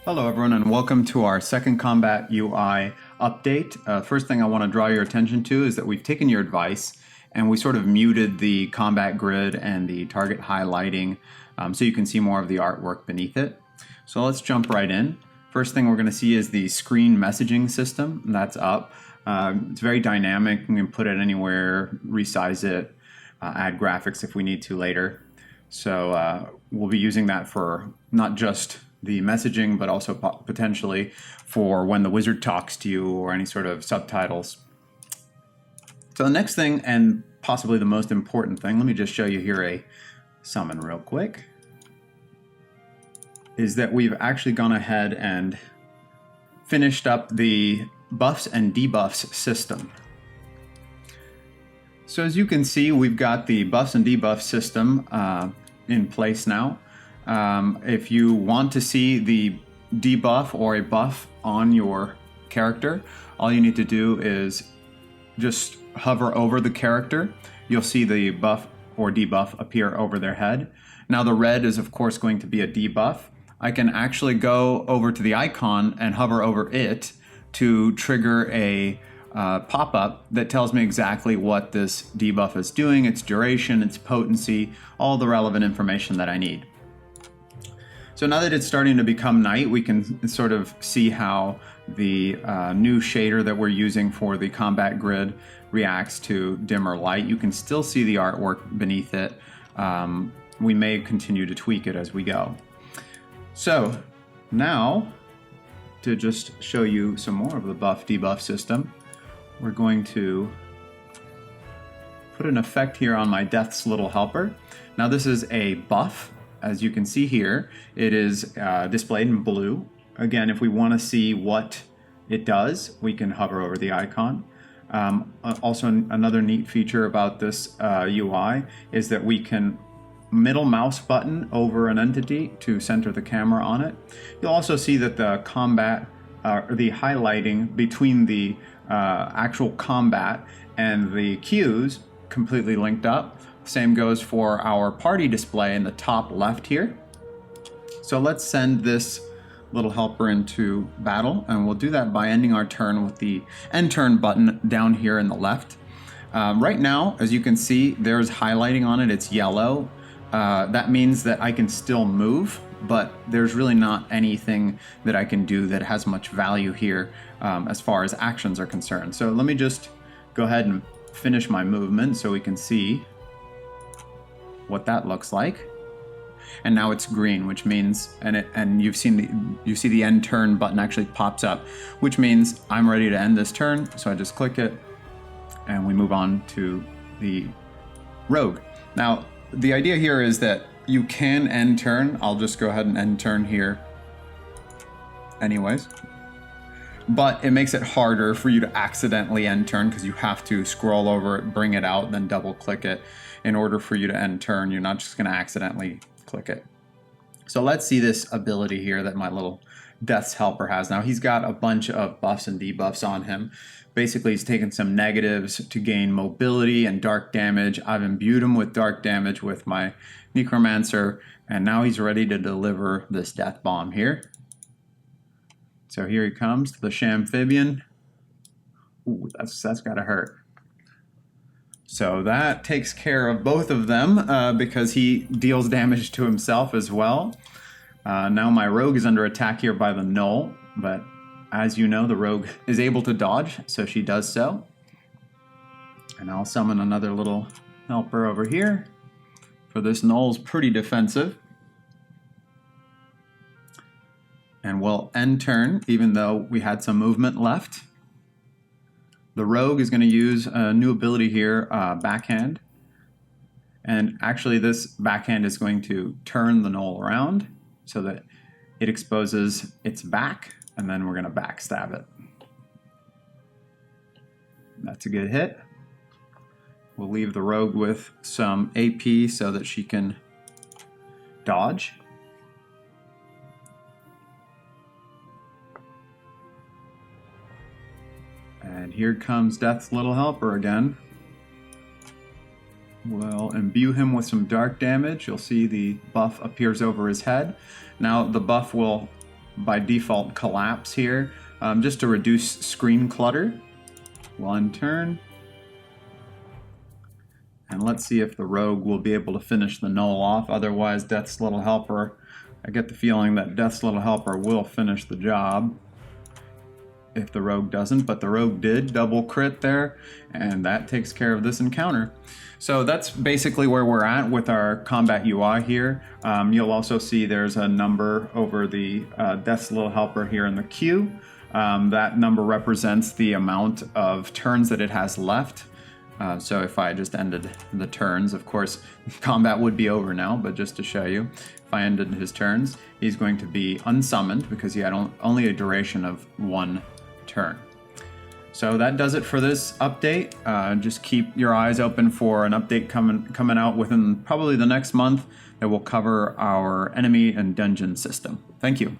Hello everyone and welcome to our second combat UI update. First thing I want to draw your attention to is that we've taken your advice and we sort of muted the combat grid and the target highlighting so you can see more of the artwork beneath it. So let's jump right in. First thing we're going to see is the screen messaging system. That's up. It's very dynamic. We can put it anywhere, resize it, add graphics if we need to later. So we'll be using that for not just the messaging, but also potentially for when the wizard talks to you or any sort of subtitles. So the next thing, and possibly the most important thing, let me just show you here a summon real quick, is that we've actually gone ahead and finished up the buffs and debuffs system. So as you can see, we've got the buffs and debuff system in place now. If you want to see the debuff or a buff on your character, all you need to do is just hover over the character. You'll see the buff or debuff appear over their head. Now the red is of course going to be a debuff. I can actually go over to the icon and hover over it to trigger a pop-up that tells me exactly what this debuff is doing, its duration, its potency, all the relevant information that I need. So now that it's starting to become night, we can sort of see how the new shader that we're using for the combat grid reacts to dimmer light. You can still see the artwork beneath it. We may continue to tweak it as we go. So now, to just show you some more of the buff debuff system, we're going to put an effect here on my Death's Little Helper. Now this is a buff. As you can see here, it is displayed in blue. Again, if we want to see what it does, we can hover over the icon. Also, another neat feature about this UI is that we can middle mouse button over an entity to center the camera on it. You'll also see that the combat, the highlighting between the actual combat and the cues completely linked up. Same goes for our party display in the top left here. So let's send this little helper into battle, and we'll do that by ending our turn with the end turn button down here in the left. Right now, as you can see, there's highlighting on it, it's yellow. That means that I can still move, but there's really not anything that I can do that has much value here as far as actions are concerned. So let me just go ahead and finish my movement so we can see what that looks like. And now it's green, which means, and you see the end turn button actually pops up, which means I'm ready to end this turn. So I just click it and we move on to the rogue. Now, the idea here is that you can end turn. I'll just go ahead and end turn here anyways. But it makes it harder for you to accidentally end turn because you have to scroll over it, bring it out, then double click it in order for you to end turn. You're not just going to accidentally click it. So let's see this ability here that my little Death's Helper has. Now he's got a bunch of buffs and debuffs on him. Basically he's taken some negatives to gain mobility and dark damage. I've imbued him with dark damage with my Necromancer, and now he's ready to deliver this death bomb here. So here he comes, the Shamphibian. Ooh, that's gotta hurt. So that takes care of both of them because he deals damage to himself as well. Now my rogue is under attack here by the Gnoll, but as you know, the rogue is able to dodge, so she does so. And I'll summon another little helper over here, for this Gnoll's pretty defensive. And we'll end turn, even though we had some movement left. The rogue is going to use a new ability here, backhand. And actually this backhand is going to turn the Gnoll around so that it exposes its back, and then we're going to backstab it. That's a good hit. We'll leave the rogue with some AP so that she can dodge. And here comes Death's Little Helper again. We'll imbue him with some dark damage. You'll see the buff appears over his head. Now the buff will by default collapse here, just to reduce screen clutter. 1 turn. And let's see if the rogue will be able to finish the Gnoll off. Otherwise, Death's Little Helper, I get the feeling that Death's Little Helper will finish the job if the rogue doesn't, but the rogue did double crit there, and that takes care of this encounter. So that's basically where we're at with our combat UI here. You'll also see there's a number over the Death's Little Helper here in the queue. That number represents the amount of turns that it has left. So if I just ended the turns, of course, combat would be over now, but just to show you, if I ended his turns, he's going to be unsummoned because he had only a duration of 1 turn. So that does it for this update. Just keep your eyes open for an update coming out within probably the next month that will cover our enemy and dungeon system. Thank you.